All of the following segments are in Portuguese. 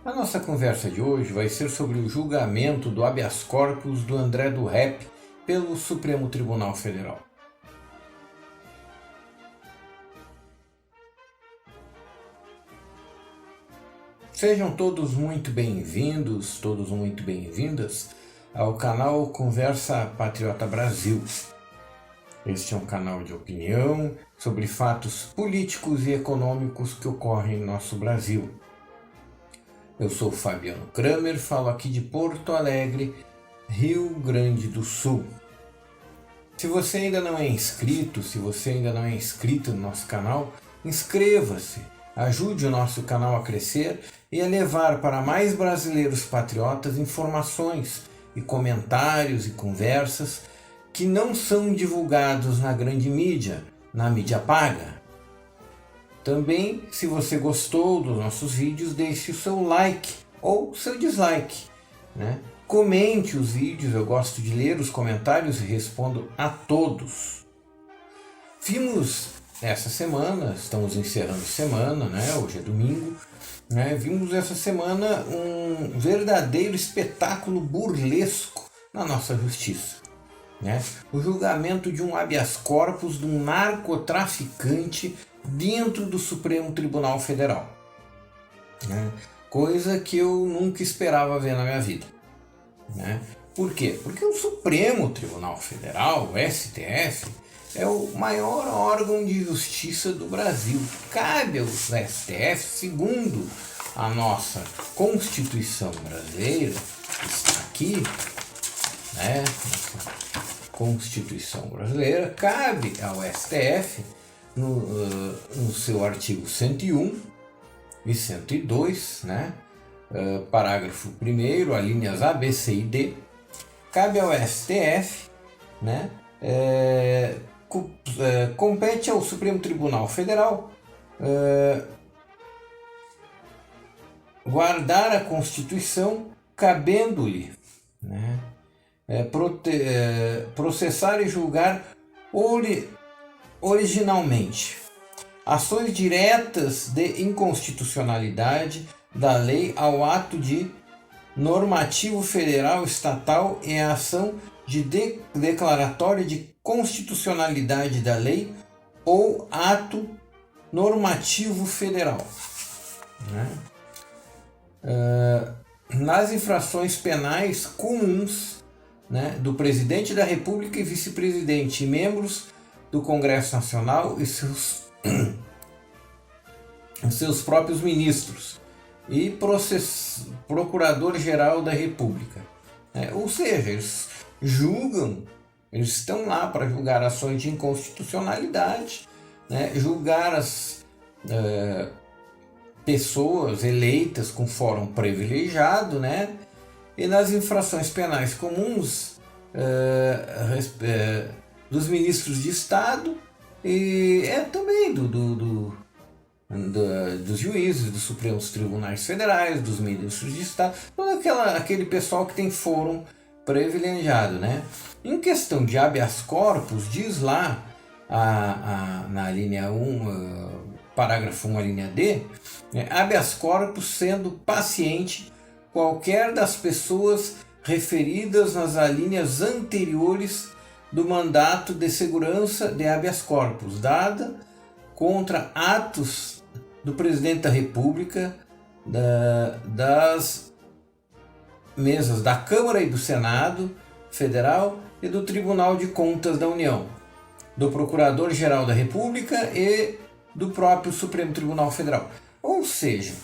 A nossa conversa de hoje vai ser sobre o julgamento do habeas corpus do André do Rep pelo Supremo Tribunal Federal. Sejam todos muito bem-vindos, todos muito bem-vindas ao canal Conversa Patriota Brasil. Este é um canal de opinião sobre fatos políticos e econômicos que ocorrem em nosso Brasil. Eu sou Fabiano Kramer, falo aqui de Porto Alegre, Rio Grande do Sul. Se você ainda não é inscrito, se você ainda não é inscrito no nosso canal, inscreva-se, ajude o nosso canal a crescer e a levar para mais brasileiros patriotas informações e comentários e conversas que não são divulgados na grande mídia, na mídia paga. Também, se você gostou dos nossos vídeos, deixe o seu like ou seu dislike, Comente os vídeos, eu gosto de ler os comentários e respondo a todos. Vimos essa semana, estamos encerrando a semana, hoje é domingo, vimos essa semana um verdadeiro espetáculo burlesco na nossa justiça. O julgamento de um habeas corpus de um narcotraficante dentro do Supremo Tribunal Federal. Coisa que eu nunca esperava ver na minha vida. Por quê? Porque o Supremo Tribunal Federal, o STF, é o maior órgão de justiça do Brasil. Cabe ao STF, segundo a nossa Constituição brasileira, que está aqui, nossa Constituição brasileira, cabe ao STF, no seu artigo 101 e 102, parágrafo 1º, alíneas A, B, C e D, cabe ao STF, compete ao Supremo Tribunal Federal guardar a Constituição, cabendo-lhe processar e julgar originalmente ações diretas de inconstitucionalidade da lei ao ato de normativo federal estatal e a ação de declaratória de constitucionalidade da lei ou ato normativo federal. Nas infrações penais comuns do Presidente da República e Vice-Presidente e membros do Congresso Nacional e seus próprios ministros e Procurador-Geral da República. Ou seja, eles julgam, eles estão lá para julgar ações de inconstitucionalidade, julgar as pessoas eleitas com fórum privilegiado, e nas infrações penais comuns dos ministros de Estado e também dos juízes dos Supremos Tribunais Federais, dos ministros de Estado, todo aquele pessoal que tem fórum privilegiado. Em questão de habeas corpus, diz lá na linha 1, parágrafo 1, a linha D, habeas corpus sendo paciente qualquer das pessoas referidas nas alíneas anteriores do mandato de segurança de habeas corpus, dada contra atos do Presidente da República, das mesas da Câmara e do Senado Federal e do Tribunal de Contas da União, do Procurador-Geral da República e do próprio Supremo Tribunal Federal. Ou seja,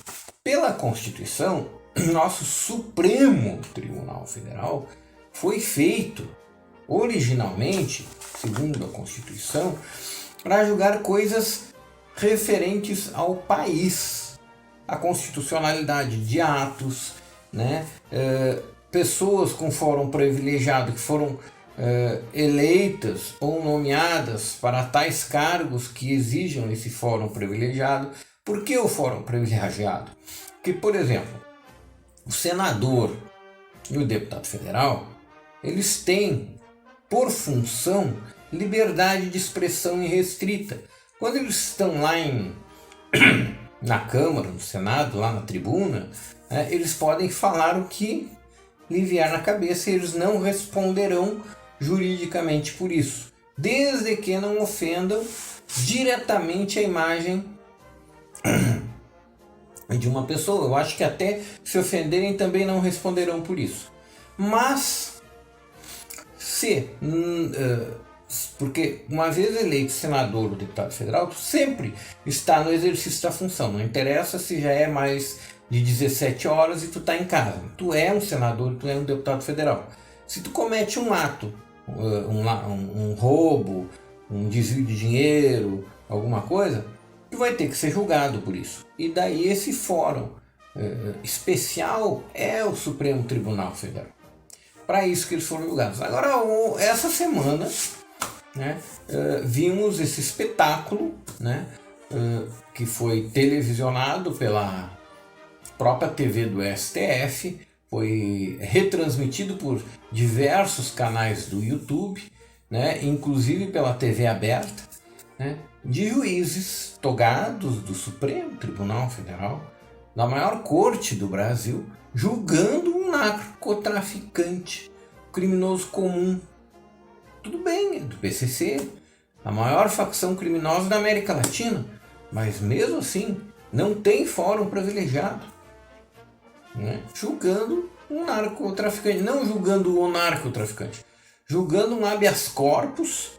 pela Constituição, nosso Supremo Tribunal Federal foi feito originalmente, segundo a Constituição, para julgar coisas referentes ao país, a constitucionalidade de atos, pessoas com fórum privilegiado que foram eleitas ou nomeadas para tais cargos que exijam esse fórum privilegiado. Por que o fórum privilegiado? Porque, por exemplo, o senador e o deputado federal, eles têm por função liberdade de expressão irrestrita. Quando eles estão lá na Câmara, no Senado, lá na tribuna, né, eles podem falar o que lhe vier na cabeça e eles não responderão juridicamente por isso, desde que não ofendam diretamente a imagem de uma pessoa. Eu acho que até se ofenderem também não responderão por isso. Mas se porque uma vez eleito senador ou deputado federal, tu sempre está no exercício da função. Não interessa se já é mais de 17 horas e tu está em casa. Tu é um senador, tu é um deputado federal. Se tu comete um ato, um roubo, um desvio de dinheiro, alguma coisa, tu vai ter que ser julgado por isso. E daí esse fórum especial é o Supremo Tribunal Federal. Para isso que eles foram julgados. Agora, essa semana, né, vimos esse espetáculo, né, que foi televisionado pela própria TV do STF, foi retransmitido por diversos canais do YouTube, né, inclusive pela TV aberta, né, de juízes togados do Supremo Tribunal Federal, da maior corte do Brasil, julgando um narcotraficante, criminoso comum. Tudo bem, é do PCC, a maior facção criminosa da América Latina, mas mesmo assim não tem fórum privilegiado, né? Julgando um narcotraficante, não julgando o narcotraficante, julgando um habeas corpus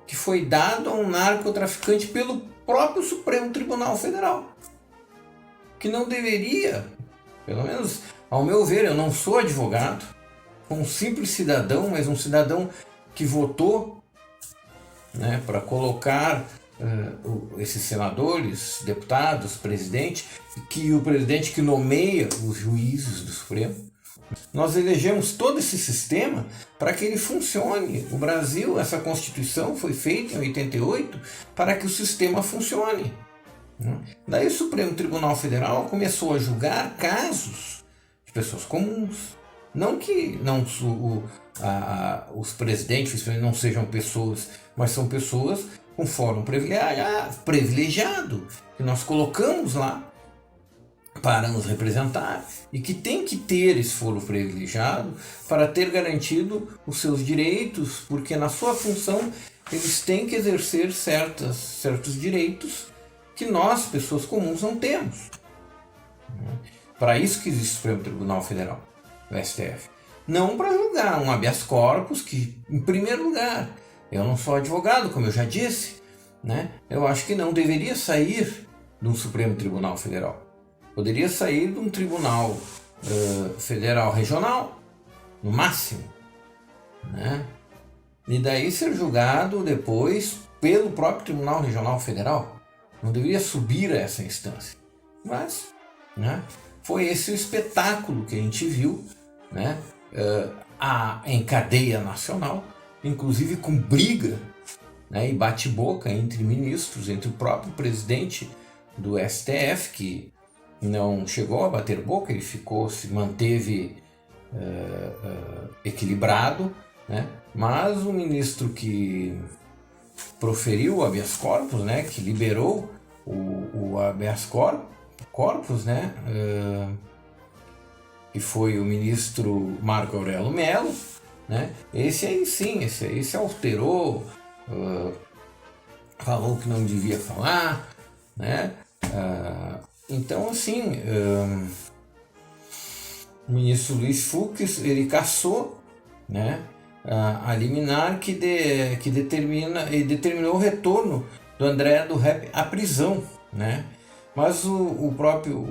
que foi dado a um narcotraficante pelo próprio Supremo Tribunal Federal, que não deveria, pelo menos ao meu ver, eu não sou advogado, sou um simples cidadão, mas um cidadão que votou, né, para colocar esses senadores, deputados, presidente, que o presidente que nomeia os juízes do Supremo. Nós elegemos todo esse sistema para que ele funcione. O Brasil, essa Constituição foi feita em 88 para que o sistema funcione. Daí o Supremo Tribunal Federal começou a julgar casos de pessoas comuns. Não que os presidentes não sejam pessoas, mas são pessoas com fórum privilegiado, que nós colocamos lá para nos representar e que tem que ter esse foro privilegiado para ter garantido os seus direitos, porque na sua função eles têm que exercer certos direitos que nós, pessoas comuns, não temos. Para isso que existe o Supremo Tribunal Federal, o STF. Não para julgar um habeas corpus que, em primeiro lugar, eu não sou advogado, como eu já disse, né? Eu acho que não deveria sair de um Supremo Tribunal Federal. Poderia sair de um tribunal federal regional, no máximo, né? E daí ser julgado depois pelo próprio Tribunal Regional Federal. Não deveria subir a essa instância. Mas, né, foi esse o espetáculo que a gente viu, né, em cadeia nacional, inclusive com briga, né, e bate-boca entre ministros, entre o próprio presidente do STF, que não chegou a bater boca, ele se manteve equilibrado, né? Mas o ministro que proferiu o habeas corpus, né, que liberou o habeas corpus, né, que foi o ministro Marco Aurélio Mello, né? Esse aí sim, esse aí se alterou, falou que não devia falar, né? Então, assim, o ministro Luiz Fux, ele cassou, né, a liminar que determinou o retorno do André do Rep à prisão, né? Mas o próprio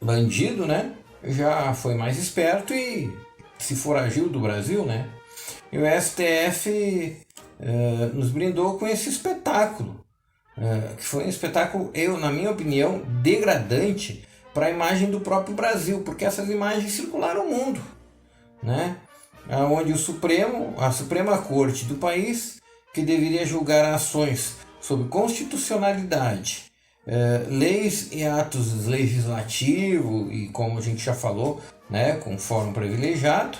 bandido, né, já foi mais esperto e se foragiu do Brasil, né? E o STF nos brindou com esse espetáculo, que foi um espetáculo, na minha opinião, degradante para a imagem do próprio Brasil, porque essas imagens circularam o mundo, né? Onde a Suprema Corte do país, que deveria julgar ações sobre constitucionalidade, leis e atos legislativos, e como a gente já falou, né, com fórum privilegiado,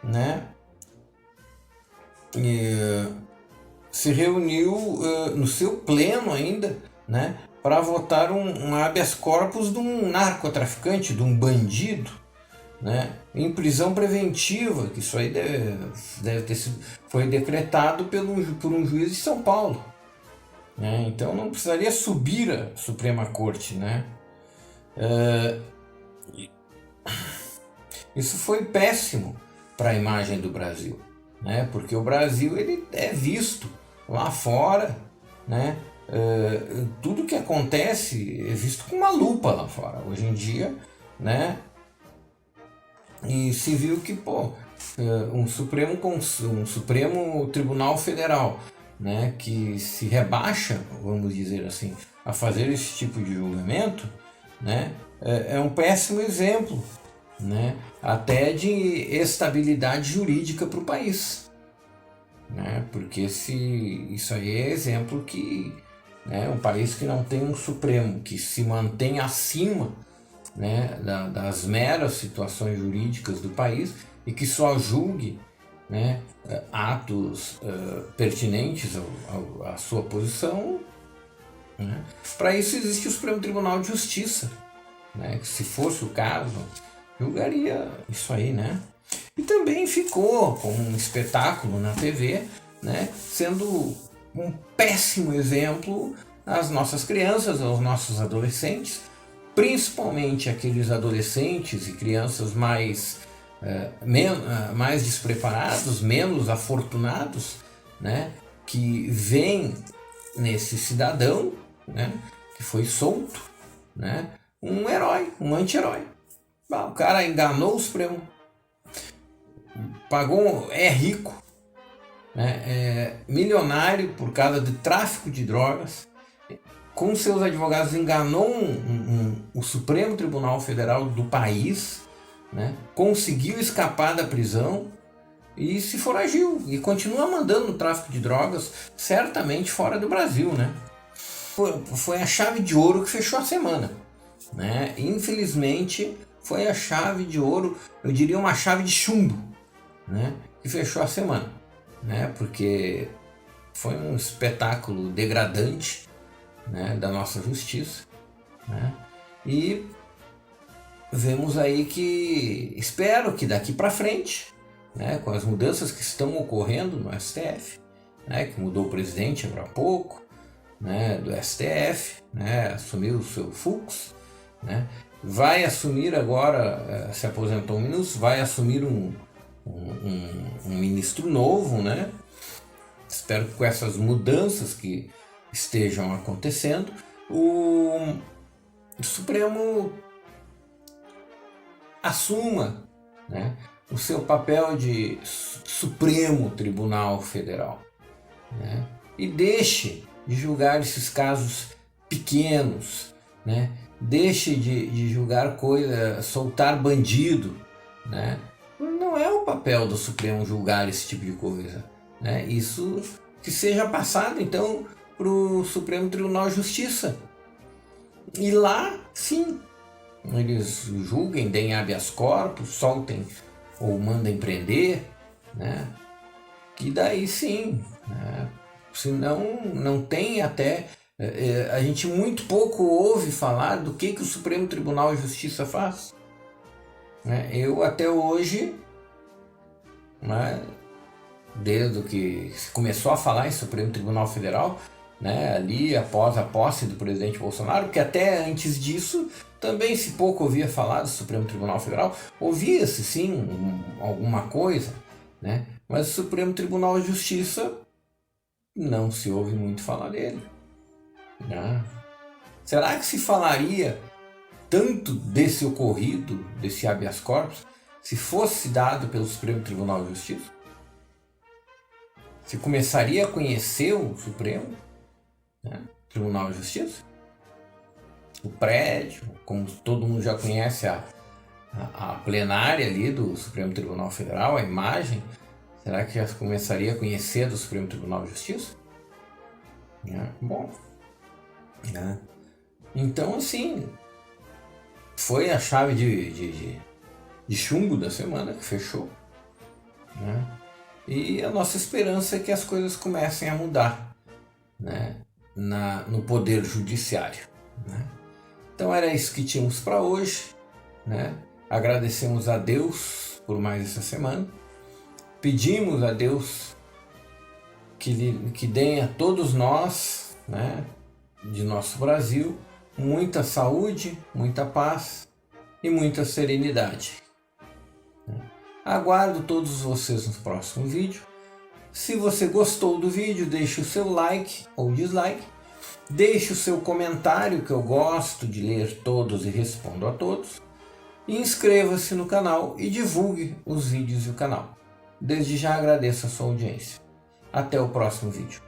né, se reuniu no seu pleno ainda, né, para votar um habeas corpus de um narcotraficante, de um bandido, né, em prisão preventiva, que isso aí deve ter sido, foi decretado por um juiz de São Paulo, né? Então não precisaria subir a Suprema Corte, né? Isso foi péssimo para a imagem do Brasil, né? Porque o Brasil ele é visto lá fora, né? Tudo que acontece é visto com uma lupa lá fora hoje em dia, né? E se viu que um Supremo Tribunal Federal, né, que se rebaixa, vamos dizer assim, a fazer esse tipo de julgamento, né, é um péssimo exemplo, né, até de estabilidade jurídica para o país, né, porque isso aí é exemplo que, né, um país que não tem um Supremo que se mantém acima, né, das meras situações jurídicas do país e que só julgue, né, atos pertinentes à sua posição, né. Para isso existe o Supremo Tribunal de Justiça, né, que se fosse o caso julgaria isso aí, né. E também ficou como um espetáculo na TV, né, sendo um péssimo exemplo às nossas crianças, aos nossos adolescentes, principalmente aqueles adolescentes e crianças mais despreparados, menos afortunados, né, que veem nesse cidadão, né, que foi solto, né, um herói, um anti-herói. O cara enganou o Supremo, é rico, né, é milionário por causa de tráfico de drogas, com seus advogados enganou o Supremo Tribunal Federal do país, né? Conseguiu escapar da prisão e se foragiu e continua mandando o tráfico de drogas, certamente fora do Brasil, né? Foi a chave de ouro que fechou a semana, né? Infelizmente foi a chave de ouro, eu diria uma chave de chumbo, né, que fechou a semana, né? Porque foi um espetáculo degradante, né, da nossa justiça, né? E vemos aí que, espero que daqui para frente, né, com as mudanças que estão ocorrendo no STF, né, que mudou o presidente agora há pouco, né, do STF, né, assumiu o seu Fux, né, vai assumir agora, se aposentou um ministro, vai assumir um ministro novo, né? Espero que com essas mudanças que estejam acontecendo, o Supremo assuma, né, o seu papel de Supremo Tribunal Federal, né, e deixe de julgar esses casos pequenos, né, deixe de julgar soltar bandido, né. Não é o papel do Supremo julgar esse tipo de coisa, né. Isso que seja passado então para o Supremo Tribunal de Justiça, e lá sim eles julguem, deem habeas corpus, soltem ou mandem prender, né? Que daí sim, né? Senão não tem até, a gente muito pouco ouve falar do que o Supremo Tribunal de Justiça faz, né? Eu até hoje, né, desde que se começou a falar em Supremo Tribunal Federal, né, ali após a posse do presidente Bolsonaro, porque até antes disso também se pouco ouvia falar do Supremo Tribunal Federal, ouvia-se sim alguma coisa, né, mas o Supremo Tribunal de Justiça não se ouve muito falar dele, né? Será que se falaria tanto desse ocorrido, desse habeas corpus, se fosse dado pelo Supremo Tribunal de Justiça? Se começaria a conhecer o Supremo, né, Tribunal de Justiça? O prédio, como todo mundo já conhece a plenária ali do Supremo Tribunal Federal, a imagem, será que já começaria a conhecer do Supremo Tribunal de Justiça? Bom, né? Então assim, foi a chave de chumbo da semana que fechou, né? E a nossa esperança é que as coisas comecem a mudar, né, no Poder Judiciário. né? Então era isso que tínhamos para hoje, né? Agradecemos a Deus por mais essa semana. Pedimos a Deus que dê a todos nós, né, de nosso Brasil, muita saúde, muita paz e muita serenidade. Aguardo todos vocês no próximo vídeo. Se você gostou do vídeo, deixe o seu like ou dislike. Deixe o seu comentário, que eu gosto de ler todos e respondo a todos. E inscreva-se no canal e divulgue os vídeos do canal. Desde já agradeço a sua audiência. Até o próximo vídeo.